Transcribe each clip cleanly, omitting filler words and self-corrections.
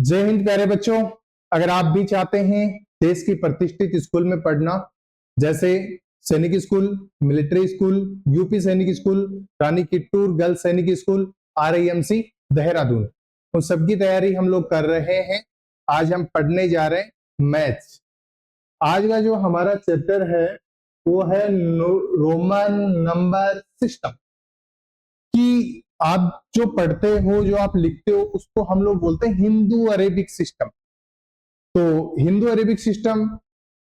जय हिंद प्यारे बच्चों। अगर आप भी चाहते हैं देश की प्रतिष्ठित स्कूल में पढ़ना, जैसे सैनिक स्कूल, मिलिट्री स्कूल, यूपी सैनिक स्कूल, रानी किट्टूर गर्ल्स सैनिक स्कूल, आरआईएमसी देहरादून, उन सबकी तैयारी हम लोग कर रहे हैं। आज हम पढ़ने जा रहे हैं मैथ्स। आज का जो हमारा चैप्टर है वो है रोमन नंबर सिस्टम। कि आप जो पढ़ते हो, जो आप लिखते हो, उसको हम लोग बोलते हैं हिंदू अरेबिक सिस्टम। तो हिंदू अरेबिक सिस्टम,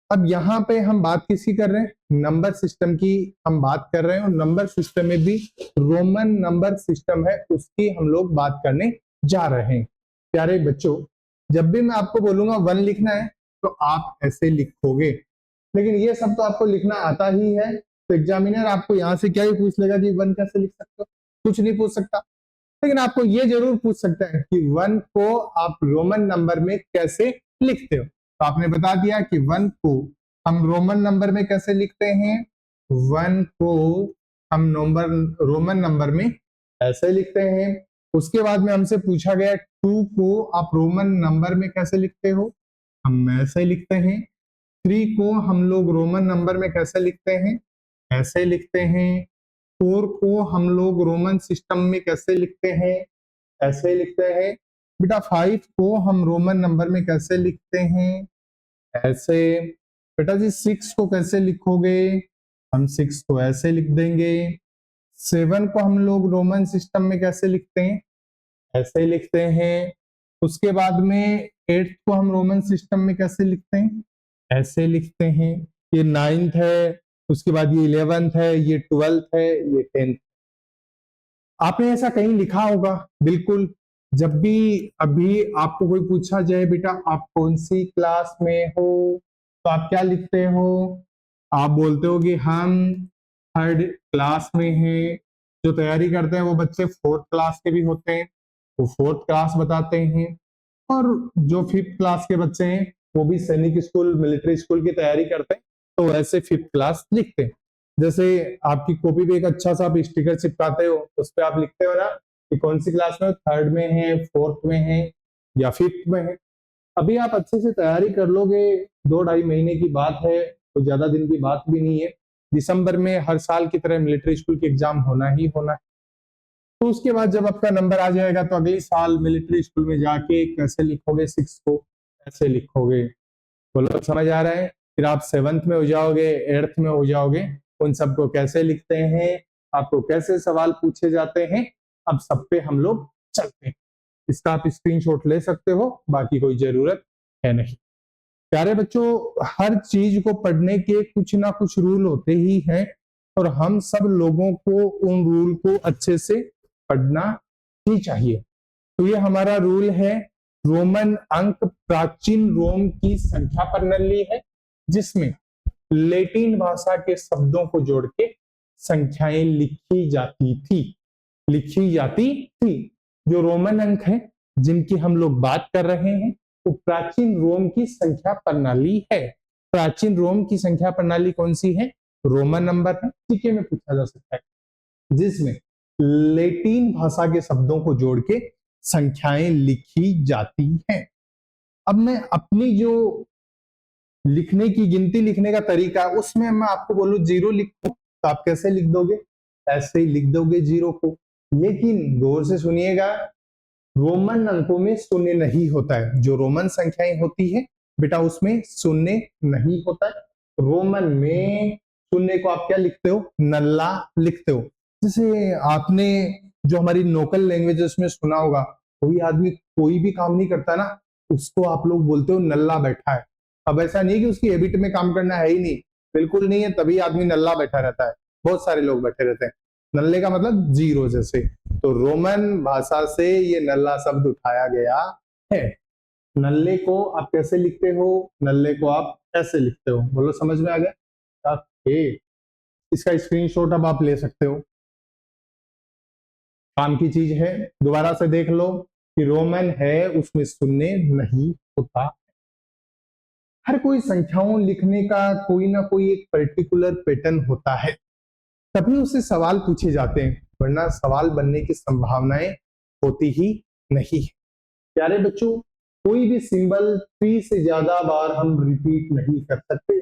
अब यहाँ पे हम बात किसकी कर रहे हैं? नंबर सिस्टम की हम बात कर रहे हैं। और नंबर सिस्टम में भी रोमन नंबर सिस्टम है, उसकी हम लोग बात करने जा रहे हैं। प्यारे बच्चों, जब भी मैं आपको बोलूंगा 1 लिखना है तो आप ऐसे लिखोगे, लेकिन ये सब तो आपको लिखना आता ही है। तो एग्जामिनर आपको यहाँ से क्या ही पूछ लेगा कि 1 कैसे लिख सकते हो? कुछ नहीं पूछ सकता, लेकिन आपको ये जरूर पूछ सकता है कि 1 को आप रोमन नंबर में कैसे लिखते हो। तो आपने बता दिया कि 1 को हम रोमन नंबर में कैसे लिखते हैं। 1 को हम नंबर रोमन नंबर में ऐसे लिखते हैं। उसके बाद में हमसे पूछा गया 2 को आप रोमन नंबर में कैसे लिखते हो? हम ऐसे लिखते हैं। 3 को हम लोग रोमन नंबर में कैसे लिखते हैं? ऐसे लिखते हैं। 4 को हम लोग रोमन सिस्टम में कैसे लिखते हैं? ऐसे लिखते हैं। बेटा 5 को हम रोमन नंबर में कैसे लिखते हैं? ऐसे। बेटा जी 6 को कैसे लिखोगे? हम 6 को ऐसे लिख देंगे। 7 को हम लोग रोमन सिस्टम में कैसे लिखते हैं? ऐसे लिखते हैं। उसके बाद में 8 को हम रोमन सिस्टम में कैसे लिखते हैं? ऐसे लिखते हैं। ये 9th है, उसके बाद ये 11th है, ये 12th है, ये 10th। आपने ऐसा कहीं लिखा होगा, बिल्कुल। जब भी अभी आपको कोई पूछा जाए बेटा आप कौन सी क्लास में हो, तो आप क्या लिखते हो? आप बोलते हो कि हम 3rd क्लास में हैं। जो तैयारी करते हैं वो बच्चे 4th क्लास के भी होते हैं, वो 4th क्लास बताते हैं। और जो 5th क्लास के बच्चे हैं वो भी सैनिक स्कूल, मिलिट्री स्कूल की तैयारी करते हैं, तो वैसे 5th क्लास लिखते हैं। जैसे आपकी कॉपी पे एक अच्छा सा आप स्टिकर चिपकाते हो, उस पर आप लिखते हो ना कि कौन सी क्लास में, 3rd में है, 4th में है या 5th में है। अभी आप अच्छे से तैयारी कर लोगे, 2-2.5 महीने की बात है, तो ज्यादा दिन की बात भी नहीं है। दिसंबर में हर साल की तरह मिलिट्री स्कूल की एग्जाम होना ही होना है। तो उसके बाद जब आपका नंबर आ जाएगा तो अगले साल मिलिट्री स्कूल में जाके कैसे लिखोगे? 6 को ऐसे लिखोगे। बोलो समझ आ रहा है? फिर आप 7th में हो जाओगे, 8th में हो जाओगे, उन सबको कैसे लिखते हैं, आपको कैसे सवाल पूछे जाते हैं, अब सब पे हम लोग चलते हैं। इसका आप स्क्रीनशॉट ले सकते हो, बाकी कोई जरूरत है नहीं। प्यारे बच्चों, हर चीज को पढ़ने के कुछ ना कुछ रूल होते ही हैं, और हम सब लोगों को उन रूल को अच्छे से पढ़ना ही चाहिए। तो ये हमारा रूल है। रोमन अंक प्राचीन रोम की संख्या प्रणाली है, जिसमें लैटिन भाषा के शब्दों को जोड़ के संख्याएं लिखी जाती थी। जो रोमन अंक है जिनकी हम लोग बात कर रहे हैं वो प्राचीन रोम की संख्या प्रणाली है। प्राचीन रोम की संख्या प्रणाली कौन सी है? रोमन नंबर है। जीके में पूछा जा सकता है, जिसमें लैटिन भाषा के शब्दों को जोड़ के संख्याएं लिखी जाती हैं। अब मैं अपनी जो लिखने की गिनती लिखने का तरीका, उसमें मैं आपको बोलूं 0 लिखो, तो आप कैसे लिख दोगे? ऐसे ही लिख दोगे 0 को। लेकिन गौर से सुनिएगा, रोमन अंकों में शून्य नहीं होता है। जो रोमन संख्याएं होती है बेटा उसमें शून्य नहीं होता है। रोमन में शून्य को आप क्या लिखते हो? नल्ला लिखते हो। जैसे आपने जो हमारी लोकल लैंग्वेजेस में सुना होगा, कोई आदमी कोई भी काम नहीं करता ना, उसको आप लोग बोलते हो नल्ला बैठा है। अब ऐसा नहीं कि उसकी हैबिट में काम करना है ही नहीं, बिल्कुल नहीं है, तभी आदमी नल्ला बैठा रहता है। बहुत सारे लोग बैठे रहते हैं। नल्ले का मतलब 0 जैसे। तो रोमन भाषा से ये नल्ला शब्द उठाया गया है। नल्ले को आप कैसे लिखते हो? नल्ले को आप ऐसे लिखते हो। बोलो समझ में आ गया? ओके, इसका स्क्रीनशॉट अब आप ले सकते हो, काम की चीज है। दोबारा से देख लो कि रोमन है उसमें शून्य नहीं होता। हर कोई संख्याओं लिखने का कोई ना कोई एक पर्टिकुलर पैटर्न होता है, तभी उससे सवाल पूछे जाते हैं, वरना सवाल बनने की संभावनाएं होती ही नहीं है। प्यारे बच्चों, कोई भी सिंबल 3 से ज्यादा बार हम रिपीट नहीं कर सकते।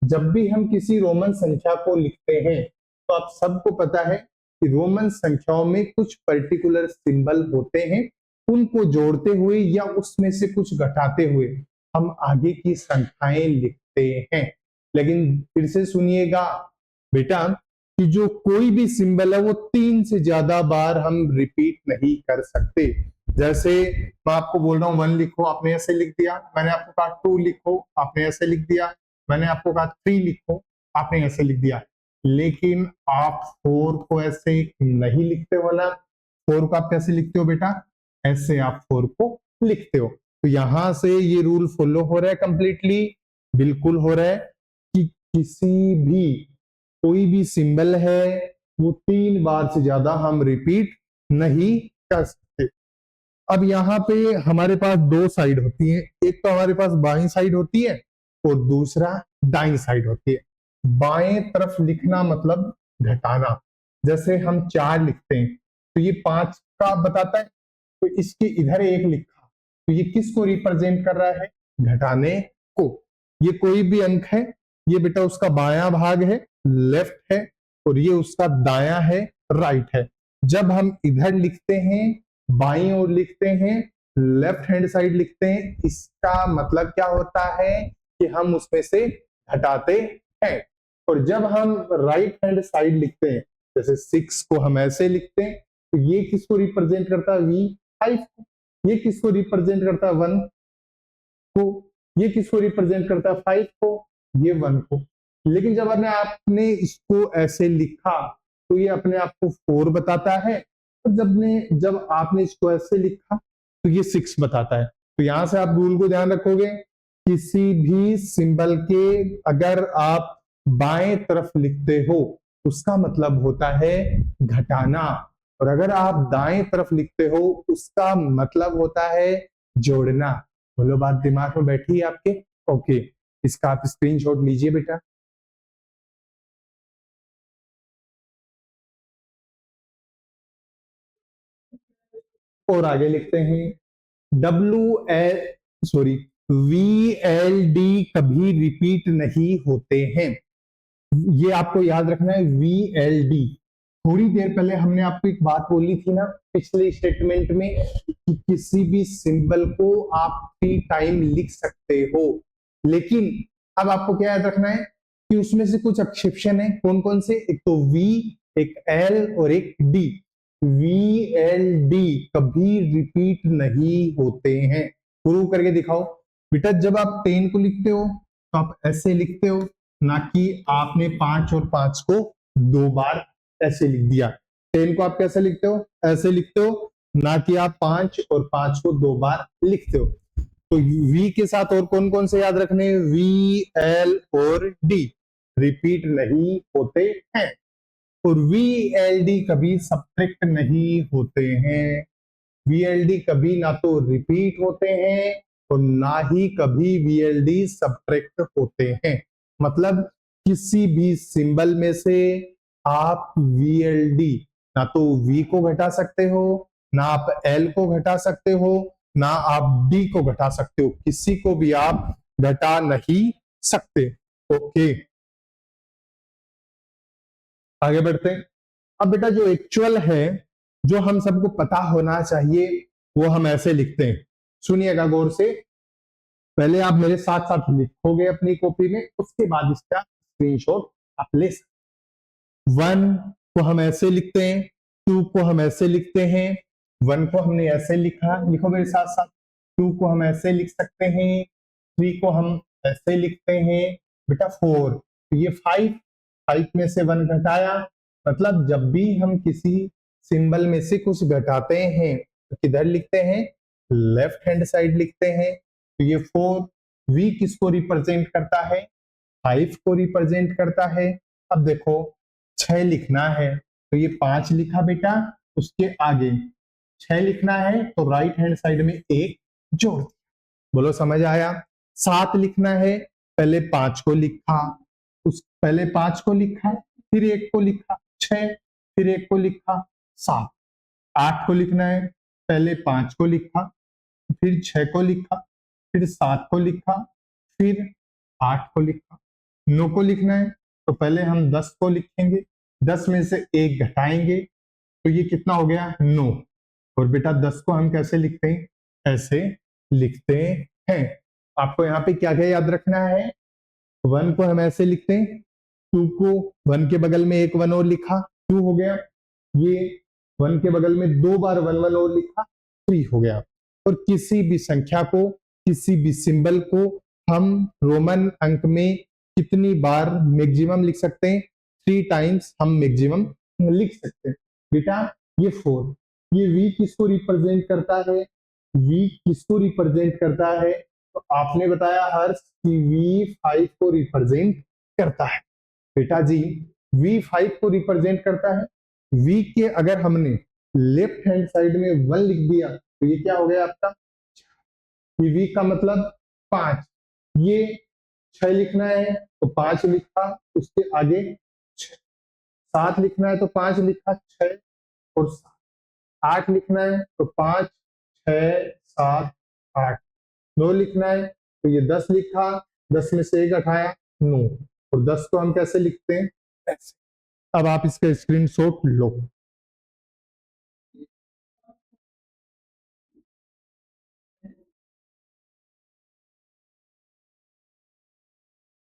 जब भी हम किसी रोमन संख्या को लिखते हैं तो आप सबको पता है कि रोमन संख्याओं में कुछ पर्टिकुलर सिंबल होते हैं, उनको जोड़ते हुए या उसमें से कुछ घटाते हुए हम आगे की संख्याएं लिखते हैं। लेकिन फिर से सुनिएगा बेटा कि जो कोई भी सिंबल है वो 3 से ज्यादा बार हम रिपीट नहीं कर सकते। जैसे मैं आपको बोल रहा हूँ 1 लिखो, आपने ऐसे लिख दिया, मैंने आपको कहा 2 लिखो, आपने ऐसे लिख दिया, मैंने आपको कहा 3 लिखो, आपने ऐसे लिख दिया। लेकिन आप 4 को ऐसे नहीं लिखते हो ना। 4 को आप कैसे लिखते हो बेटा? ऐसे आप 4 को लिखते हो। तो यहां से ये रूल फॉलो हो रहा है कंप्लीटली, बिल्कुल हो रहा है कि किसी भी कोई भी सिंबल है वो 3 बार से ज्यादा हम रिपीट नहीं कर सकते। अब यहाँ पे हमारे पास 2 साइड होती है, एक तो हमारे पास बाईं साइड होती है और दूसरा दाईं साइड होती है। बाएं तरफ लिखना मतलब घटाना। जैसे हम 4 लिखते हैं तो ये 5 का बताता है, तो इसके इधर 1 लिखा तो ये किसको रिप्रेजेंट कर रहा है? घटाने को। ये कोई भी अंक है, ये बेटा उसका बायां भाग है, लेफ्ट है, और ये उसका दायां है, राइट है। जब हम इधर लिखते हैं, बाईं ओर लिखते हैं, लेफ्ट हैंड साइड लिखते हैं, इसका मतलब क्या होता है कि हम उसमें से घटाते हैं। और जब हम राइट हैंड साइड लिखते हैं, जैसे 6 को हम ऐसे लिखते हैं, तो ये किसको रिप्रेजेंट करता है? V5 को। ये किसको रिप्रेजेंट करता है? 1 को। ये किसको रिप्रेजेंट करता है? 5 को। ये 1 को। लेकिन जब आपने इसको ऐसे लिखा तो ये अपने आप को 4 बताता है, और जब आपने इसको ऐसे लिखा तो ये 6 बताता है। तो यहां से आप रूल को ध्यान रखोगे, किसी भी सिंबल के अगर आप बाएं तरफ लिखते हो उसका मतलब होता है घटाना, और अगर आप दाएं तरफ लिखते हो उसका मतलब होता है जोड़ना। बोलो, बात दिमाग में बैठी है आपके? ओके, इसका आप स्क्रीनशॉट लीजिए बेटा। और आगे लिखते हैं डब्ल्यू एल सॉरी VLD कभी रिपीट नहीं होते हैं। ये आपको याद रखना है, VLD। थोड़ी देर पहले हमने आपको एक बात बोली थी ना पिछले स्टेटमेंट में कि किसी भी सिंबल को आप फ्री टाइम लिख सकते हो, लेकिन अब आपको क्या याद रखना है कि उसमें से कुछ एक्सेप्शन है। कौन कौन से? एक तो V, एक L और एक D। VLD कभी रिपीट नहीं होते हैं। प्रूव करके दिखाओ बेटा। जब आप 10 को लिखते हो तो आप ऐसे लिखते हो, ना कि आपने 5 और 5 को 2 बार ऐसे लिख दिया। 10 को आप कैसे लिखते हो? ऐसे लिखते हो, ना कि आप 5 और 5 को 2 बार लिखते हो। तो V के साथ और कौन कौन से याद रखने? V, L और D रिपीट नहीं होते हैं। और VLD कभी सब्ट्रैक्ट नहीं होते हैं। VLD कभी ना तो रिपीट होते हैं और ना ही कभी VLD सब्ट्रैक्ट होते हैं। मतलब किसी भी सिंबल में से आप VLD ना तो V को घटा सकते हो, ना आप L को घटा सकते हो, ना आप D को घटा सकते हो। किसी को भी आप घटा नहीं सकते। ओके, आगे बढ़ते हैं। अब बेटा जो एक्चुअल है, जो हम सबको पता होना चाहिए, वो हम ऐसे लिखते हैं। सुनिएगा गौर से, पहले आप मेरे साथ साथ लिखोगे अपनी कॉपी में, उसके बाद इसका स्क्रीनशॉट आप ले सकते। 1 को हम ऐसे लिखते हैं, 2 को हम ऐसे लिखते हैं। 1 को हमने ऐसे लिखा, लिखो मेरे साथ साथ। 2 को हम ऐसे लिख सकते हैं, 3 को हम ऐसे लिखते हैं। बेटा 4, तो ये 5, 5 में से 1 घटाया। मतलब जब भी हम किसी सिंबल में से कुछ घटाते हैं तो किधर लिखते हैं? लेफ्ट हैंड साइड लिखते हैं। तो ये 4, V किसको रिप्रेजेंट करता है? 5 को रिप्रेजेंट करता है। अब देखो 6 लिखना है तो ये 5 लिखा बेटा, उसके आगे 6 लिखना है तो राइट हैंड साइड में 1 जोड़ दिया। बोलो, समझ आया? 7 लिखना है, पहले 5 को लिखा, उस पहले 5 को लिखा, फिर 1 को लिखा, 6, फिर 1 को लिखा, 7। 8 को लिखना है, पहले 5 को लिखा, फिर 6 को लिखा, फिर 7 को लिखा, फिर 8 को लिखा। 9 को लिखना है तो पहले हम 10 को लिखेंगे, 10 में से 1 घटाएंगे तो ये कितना हो गया 9। और बेटा 10 को हम कैसे लिखते हैं, ऐसे लिखते हैं। आपको यहाँ पे क्या क्या याद रखना है, 1 को हम ऐसे लिखते हैं, 2 को 1 के बगल में एक 1 और लिखा 2 हो गया, ये 1 के बगल में 2 बार 1 1 और लिखा 3 हो गया। और किसी भी संख्या को, किसी भी सिंबल को हम रोमन अंक में कितनी बार मैक्सिमम लिख सकते हैं, 3 टाइम्स हम मैक्सिमम लिख सकते हैं। बेटा ये 4, ये v किसको रिप्रेजेंट करता है, v किसको रिप्रेजेंट करता है, तो आपने बताया हर्ष कि v 5 को रिप्रेजेंट करता है। बेटा जी v 5 को रिप्रेजेंट करता है, v के अगर हमने लेफ्ट हैंड साइड में 1 लिख दिया तो ये क्या हो गया आपका, v का मतलब 5, ये 6 लिखना है तो 5 लिखा, उसके आगे 7 लिखना है तो 5 लिखा, 6 और 7, 8 लिखना है तो 5 6 7 8, 9 लिखना है तो ये 10 लिखा, 10 में से 1 हटाया 9, और 10 को हम कैसे लिखते हैं ऐसे। अब आप इसका स्क्रीनशॉट लो।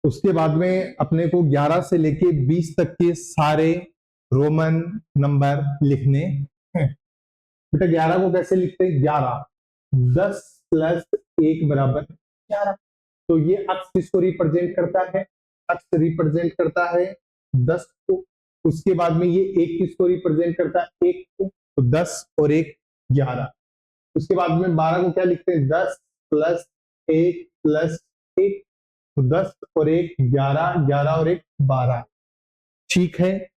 उसके बाद में अपने को 11 से लेके 20 तक के सारे रोमन नंबर लिखने हैं। बेटा 11 को कैसे लिखते हैं, 11 10 प्लस 1 बराबर 11, तो ये अक्ष किसको रिप्रेजेंट करता है, अक्ष रिप्रेजेंट करता है 10 को। उसके बाद में ये 1 किसको रिप्रेजेंट करता है, 1 को, तो 10 और 1 11। उसके बाद में 12 को क्या लिखते हैं, 10 प्लस 1 प्लस 1, तो 10 और 1 11, 11 और 1 12। ठीक है,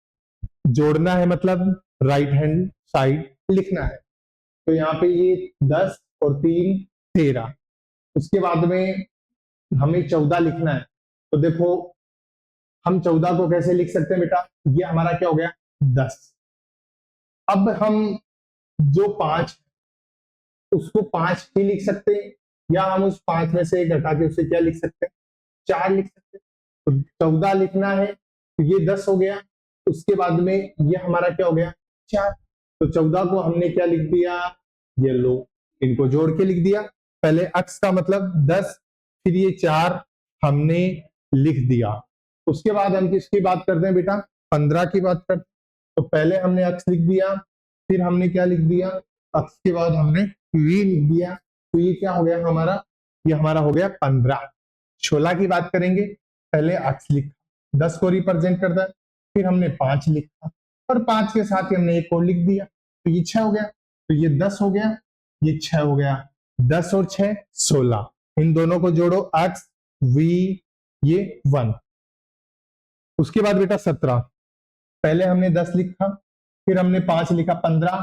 जोड़ना है मतलब राइट हैंड साइड लिखना है, तो यहाँ पे ये 10 और 3 13। उसके बाद में हमें 14 लिखना है, तो देखो हम 14 को कैसे लिख सकते हैं बेटा, ये हमारा क्या हो गया 10। अब हम जो 5 उसको 5 ही लिख सकते हैं, या हम उस 5 में से एक घटा के उसे क्या लिख सकते हैं, 4 लिख सकते हैं। तो 14 लिखना है तो ये 10 हो गया, उसके बाद में ये हमारा क्या हो गया 4, तो 14 को हमने क्या लिख दिया, ये लो इनको जोड़ के लिख दिया, पहले अक्ष का मतलब 10, फिर ये 4 हमने लिख दिया। उसके बाद हम किसकी बात करते हैं बेटा, 15 की बात करते हैं। तो पहले हमने अक्ष लिख दिया, फिर हमने क्या लिख दिया, अक्ष के बाद हमने वी लिख दिया, तो ये क्या हो गया हमारा, ये हमारा हो गया 15। 16 की बात करेंगे, पहले अक्ष लिखा 10 को रिप्रेजेंट करता है, फिर हमने 5 लिखा और 5 के साथ ही हमने एक और लिख दिया, तो ये 6 हो गया, तो ये 10 हो गया, ये 6 हो गया, 10 और 6 16, इन दोनों को जोड़ो अक्ष वी ये 1। उसके बाद बेटा 17, पहले हमने 10 लिखा, फिर हमने 5 लिखा 15,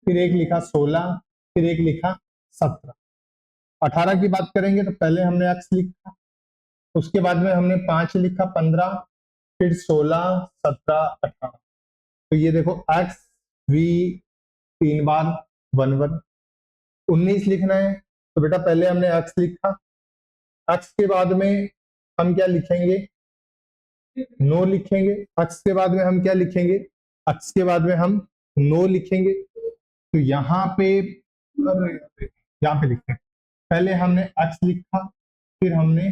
फिर एक लिखा 16, फिर एक लिखा 17। 18 की बात करेंगे तो पहले हमने अक्ष लिखा, उसके बाद में हमने 5 लिखा 15, फिर 16 17 18, तो ये देखो एक्स वी 3 बार 1 1। 19 लिखना है तो बेटा पहले हमने एक्स लिखा, एक्स के बाद में हम क्या लिखेंगे, 9 लिखेंगे, एक्स के बाद में हम क्या लिखेंगे, एक्स के बाद में हम 9 लिखेंगे, तो यहाँ पे यहाँ पे लिखते हैं, पहले हमने एक्स लिखा, फिर हमने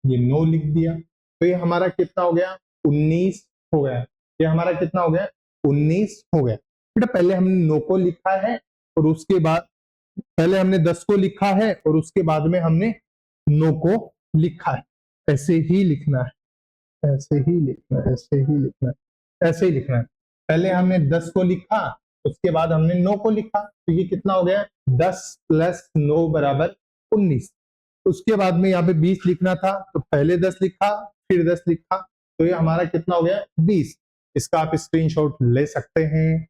ये 9 लिख दिया, तो ये हमारा कितना हो गया 19 हो गया, ये हमारा कितना हो गया 19 हो गया। बेटा पहले हमने 9 को लिखा है और उसके बाद पहले हमने 10 को लिखा है और उसके बाद में हमने 9 को लिखा है, ऐसे ही लिखना है, ऐसे ही लिखना है, ऐसे ही लिखना है, ऐसे ही लिखना है। पहले हमने 10 को लिखा, उसके बाद हमने 9 को लिखा, तो ये कितना हो गया 10 प्लस 9 बराबर 19। उसके बाद में यहाँ पे 20 लिखना था, तो पहले 10 लिखा फिर 10 लिखा, तो ये हमारा कितना हो गया 20। इसका आप स्क्रीनशॉट ले सकते हैं,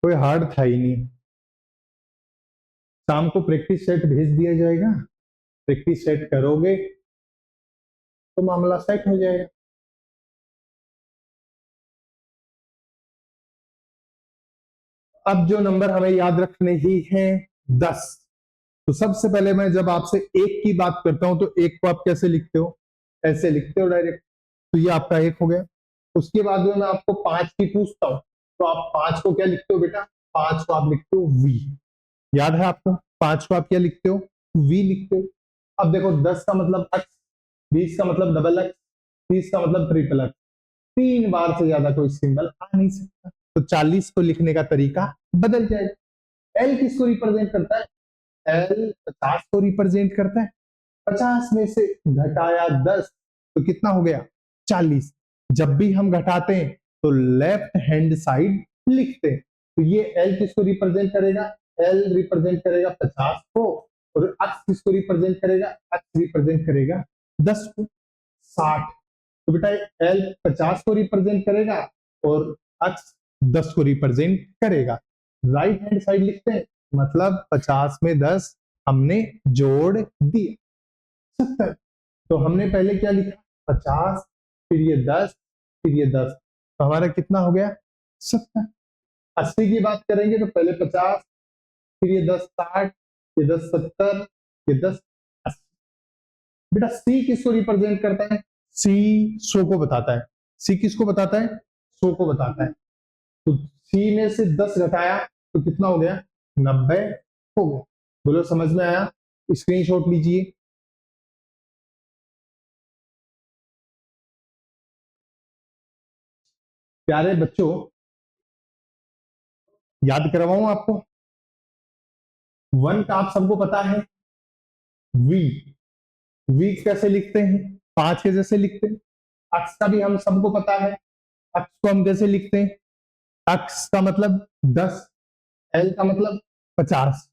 कोई हार्ड था ही नहीं। शाम को प्रैक्टिस सेट भेज दिया जाएगा, प्रैक्टिस सेट करोगे तो मामला सेट हो जाएगा। अब जो नंबर हमें याद रखने ही है 10, तो सबसे पहले मैं जब आपसे एक की बात करता हूं तो एक को आप कैसे लिखते हो? ऐसे लिखते हो डायरेक्ट। तो ये आपका एक हो गया। उसके बाद में मैं आपको 5 की पूछता हूं तो आप 5 को क्या लिखते हो बेटा? 5 को आप लिखते हो वी। याद है आपको? 5 को आप क्या लिखते हो? वी लिखते हो। अब देखो 10 का मतलब एक्स, 20 का मतलब डबल एक्स, 30 का मतलब ट्रिपल एक्स। 3 बार से ज्यादा कोई सिंबल आ नहीं सकता। तो 40 को लिखने का तरीका बदल जाएगा। एल किसको रिप्रेजेंट करता है? एल 50 को रिप्रेजेंट करता है। 50 में से घटाया 10 तो कितना हो गया? 40। जब भी हम घटाते हैं तो लेफ्ट हैंड साइड लिखते हैं। तो ये एल किसको रिप्रेजेंट करेगा? एल रिप्रेजेंट करेगा 50 को। और एक्स किसको रिप्रेजेंट करेगा? एक्स रिप्रेजेंट करेगा 10 को। 60। तो बेटा एल 50 को रिप्रेजेंट करेगा और एक्स 10 को रिप्रेजेंट करेगा। राइट हैंड साइड लिखते हैं, मतलब 50 में 10 हमने जोड़ दिया, 70। तो हमने पहले क्या लिखा? 50, फिर ये 10, फिर ये 10। तो हमारा कितना हो गया? 70। 80 की बात करेंगे तो पहले 50, फिर ये 10 60, ये 10 70, ये 10 80। बेटा सी किसको रिप्रेजेंट करता है? सी 100 को बताता है। सी किसको बताता है? 100 को बताता है। तो सी में से 10 घटाया तो कितना हो गया? 90 हो गया। बोलो समझ में आया? स्क्रीनशॉट लीजिए। प्यारे बच्चों, याद करवाऊं आपको? 1 का आप सबको पता है, वी। वी कैसे लिखते हैं? 5 के जैसे लिखते हैं। अक्स का भी हम सबको पता है, अक्स को हम कैसे लिखते हैं? अक्स का मतलब 10, एल का मतलब 50।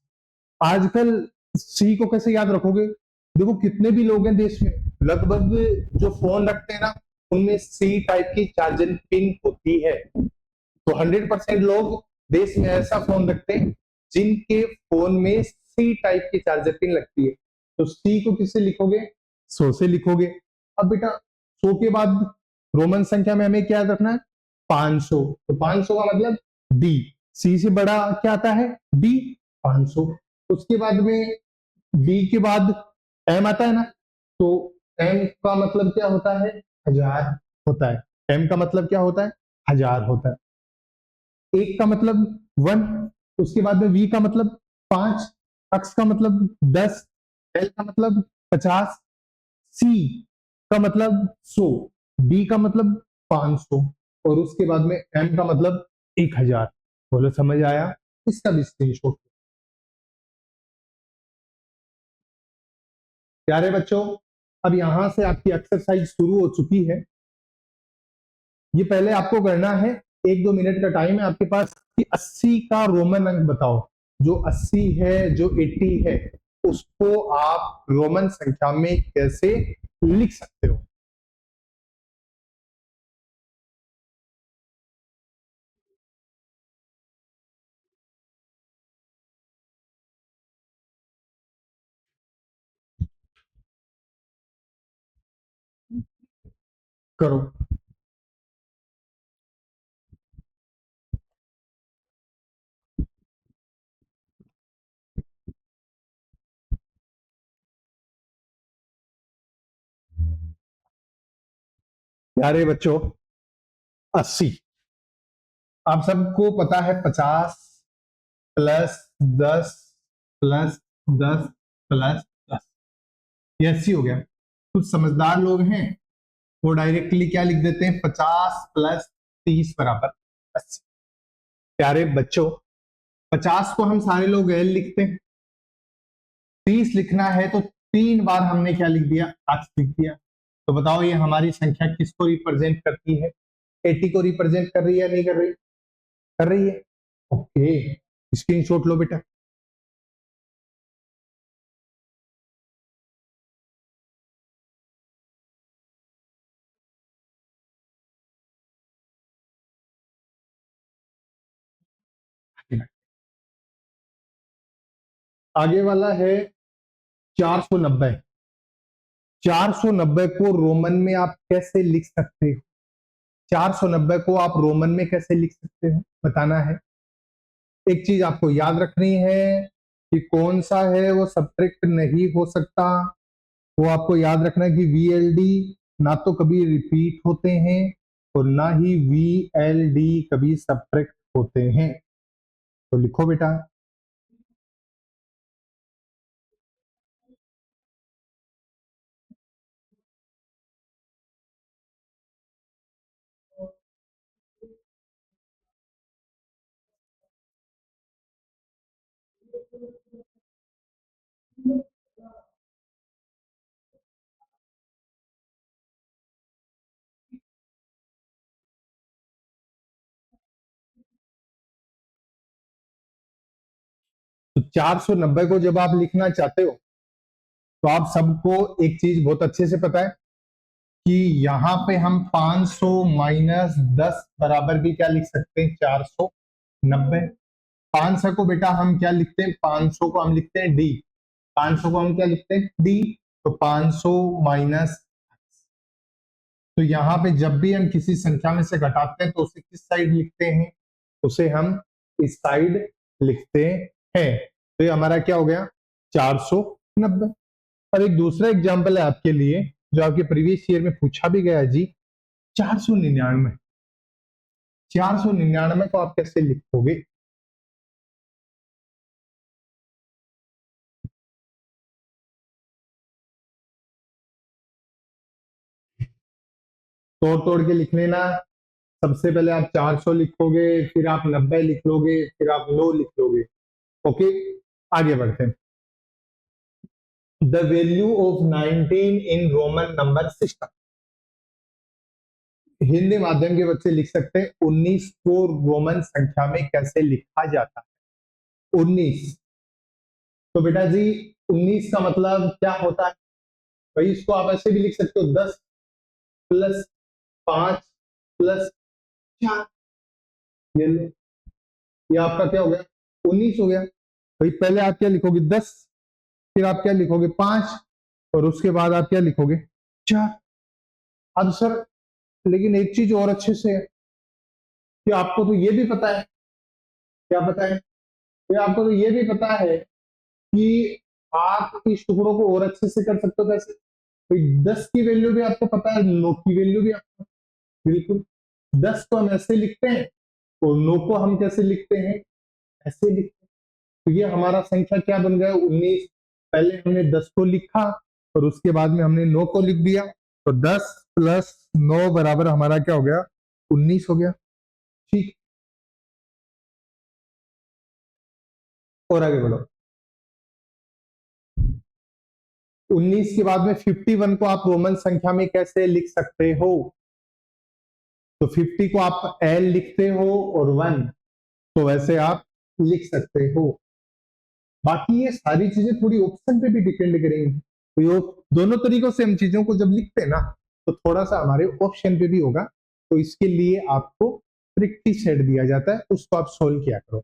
आजकल सी को कैसे याद रखोगे? देखो कितने भी लोग हैं देश में, लगभग जो फोन रखते हैं ना, उनमें सी टाइप की चार्जिंग पिन होती है। तो 100% लोग देश में ऐसा फोन रखते हैं जिनके फोन में सी टाइप की चार्जर पिन लगती है। तो सी को किससे लिखोगे? 100 से लिखोगे। अब बेटा 100 के बाद रोमन संख्या में हमें क्या याद रखना है? 500। तो 500 का मतलब डी। सी से बड़ा क्या आता है? डी। 500। उसके बाद में डी के बाद एम आता है ना, तो एम का मतलब क्या होता है? 1000 होता है। एम का मतलब क्या होता है? 1000 होता है। एक का मतलब 1, उसके बाद में वी का मतलब 5, एक्स का मतलब 10, एल का मतलब 50, सी का मतलब 100, डी का मतलब 500 और उसके बाद में एम का मतलब 1000। बोलो समझ आया? इसका भी स्क्रीनशॉट। प्यारे बच्चों, अब यहां से आपकी एक्सरसाइज शुरू हो चुकी है। ये पहले आपको करना है, 1-2 मिनट का टाइम है आपके पास कि 80 का रोमन अंक बताओ। जो 80 है, जो 80 है, उसको आप रोमन संख्या में कैसे लिख सकते हो? करो। प्यारे बच्चों, 80 आप सबको पता है, 50 प्लस 10 प्लस 10 प्लस 10, ये 80 हो गया। कुछ समझदार लोग हैं, वो डायरेक्टली क्या लिख देते हैं? 50 प्लस 30 बराबर 80। प्यारे बच्चों, 50 को हम सारे लोग एल लिखते हैं। 30 लिखना है तो 3 बार हमने क्या लिख दिया? एक्स लिख दिया। तो बताओ ये हमारी संख्या किसको रिप्रेजेंट करती है? 80 को रिप्रेजेंट कर रही है या नहीं कर रही? कर रही है। ओके, स्क्रीनशॉट लो बेटा। आगे वाला है 490। 490 को रोमन में आप कैसे लिख सकते हो? 490 को आप रोमन में कैसे लिख सकते हो बताना है। एक चीज आपको याद रखनी है, कि कौन सा है वो सब्ट्रैक्ट नहीं हो सकता। वो आपको याद रखना है कि वीएलडी ना तो कभी रिपीट होते हैं और ना ही वीएलडी कभी सब्ट्रैक्ट होते हैं। तो लिखो बेटा। तो 490 को जब आप लिखना चाहते हो तो आप सबको एक चीज बहुत अच्छे से पता है कि यहाँ पे हम 500 माइनस 10 बराबर भी क्या लिख सकते हैं, 490। 500 को बेटा हम क्या लिखते हैं, 500 को हम लिखते हैं डी। 500 को हम क्या लिखते हैं, डी। तो 500 माइनस, तो यहाँ पे जब भी हम किसी संख्या में से घटाते हैं तो उसे किस साइड लिखते हैं, उसे हम इस साइड लिखते हैं। तो ये हमारा क्या हो गया, 490। और एक दूसरा एग्जाम्पल है आपके लिए जो आपके प्रीवियस ईयर में पूछा भी गया जी, 499। 499 को आप कैसे लिखोगे। तोड़ तोड़ के लिख लेना। सबसे पहले आप 400 लिखोगे, फिर आप 90 लिख लोगे, फिर आप 9 लिख लोगे। ओके, आगे बढ़ते हैं। The value of 19 in Roman number system. Hindi माध्यम के बच्चे लिख सकते हैं 19 को रोमन संख्या में कैसे लिखा जाता है। 19, तो बेटा जी 19 का मतलब क्या होता है भाई, इसको आप ऐसे भी लिख सकते हो 10 प्लस 5 प्लस 4। ये लो, ये आपका क्या हो गया, 19 हो गया। भाई पहले आप क्या लिखोगे 10, फिर आप क्या लिखोगे 5, और उसके बाद आप क्या लिखोगे 4। अब सर लेकिन एक चीज और अच्छे से है कि आपको तो ये भी पता है, क्या पता है, तो आपको तो ये भी पता है कि आप इस टुकड़ों को और अच्छे से कर सकते हो कैसे। तो 10 की वैल्यू भी आपको पता है, 9 की वैल्यू भी आपको, बिल्कुल। 10 को हम ऐसे लिखते हैं और 9 को हम कैसे लिखते हैं, ऐसे लिखते हैं। तो ये हमारा संख्या क्या बन गया, 19। पहले हमने 10 को लिखा और उसके बाद में हमने 9 को लिख दिया, तो 10 प्लस 9 बराबर हमारा क्या हो गया, 19 हो गया। ठीक, और आगे बढ़ो। 19 के बाद में 51 को आप रोमन संख्या में कैसे लिख सकते हो, तो 50 को आप एल लिखते हो और 1, तो वैसे आप लिख सकते हो। बाकी ये सारी चीजें थोड़ी ऑप्शन पे भी डिपेंड करेंगी, तो ये दोनों तरीकों से हम चीजों को जब लिखते हैं ना तो थोड़ा सा हमारे ऑप्शन पे भी होगा। तो इसके लिए आपको प्रैक्टिस सेट दिया जाता है, उसको आप सोल्व किया करो।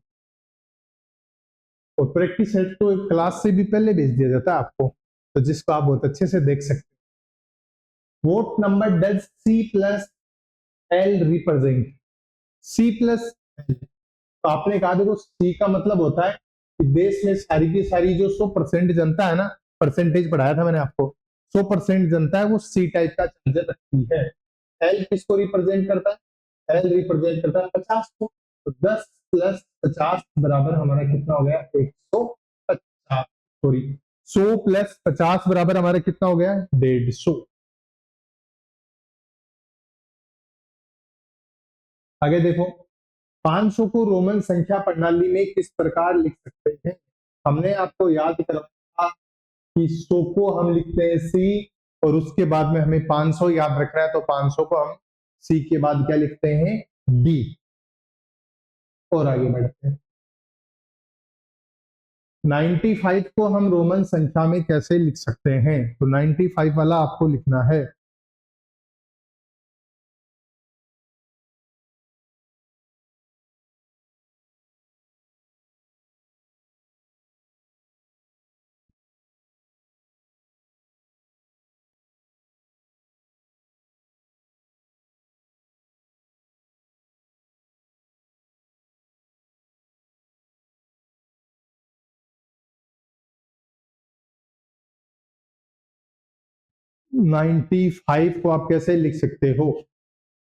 और प्रैक्टिस सेट तो एक क्लास से भी पहले भेज दिया जाता है आपको, तो जिसको आप बहुत अच्छे से देख सकते हो। What number does C plus L represent. C plus, तो आपने कहा देखो सी का मतलब होता है कि देश में सारी की सारी जो 100% जनता है ना, परसेंटेज पढ़ाया था मैंने आपको, 100% जनता है वो सी टाइप का चार्जर रखती है। एल किसको रिप्रेजेंट करता है, एल रिप्रेजेंट करता है 50 को। तो 10 प्लस 50 बराबर हमारा कितना हो गया, 150, सॉरी 100 प्लस 50 बराबर हमारा कितना हो गया, 150। आगे देखो, 500 को रोमन संख्या प्रणाली में किस प्रकार लिख सकते हैं। हमने आपको याद करवाया कि 100 को हम लिखते हैं सी, और उसके बाद में हमें 500 याद रखना है, तो 500 को हम सी के बाद क्या लिखते हैं, डी। और आगे बढ़ते हैं। 95 को हम रोमन संख्या में कैसे लिख सकते हैं, तो 95 वाला आपको लिखना है। 95 को आप कैसे लिख सकते हो?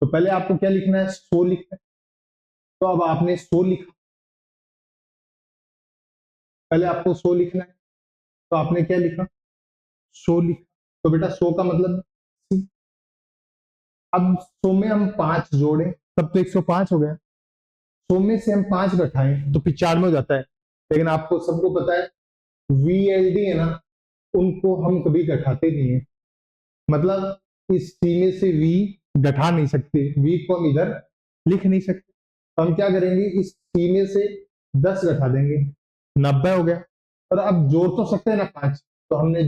तो पहले आपको क्या लिखना है? 100 लिखना है। तो अब आपने 100 लिखा, पहले आपको 100 लिखना है, तो आपने क्या लिखा? 100 लिखा। तो बेटा 100 का मतलब, अब 100 में हम 5 जोड़े तब तो 105 हो गया। 100 में से हम 5 घटाएं तो 95 हो जाता है। लेकिन आपको सबको पता है VLD है ना, उनको हम कभी घटाते नहीं है, मतलब इस सी में से V घटा नहीं सकते, V को हम इधर लिख नहीं सकते, तो हम क्या करेंगे, इस सी में से 10 घटा देंगे, 90 हो गया। और अब जोड़ तो सकते हैं ना 5, तो हमने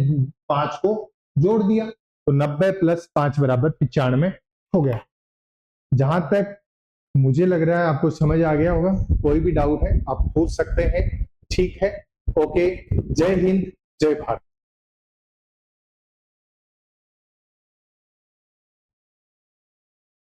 5 को जोड़ दिया, तो 90 प्लस 5 बराबर 95 हो गया। जहां तक मुझे लग रहा है आपको समझ आ गया होगा। कोई भी डाउट है आप पूछ सकते हैं। ठीक है, ओके, जय हिंद, जय भारत।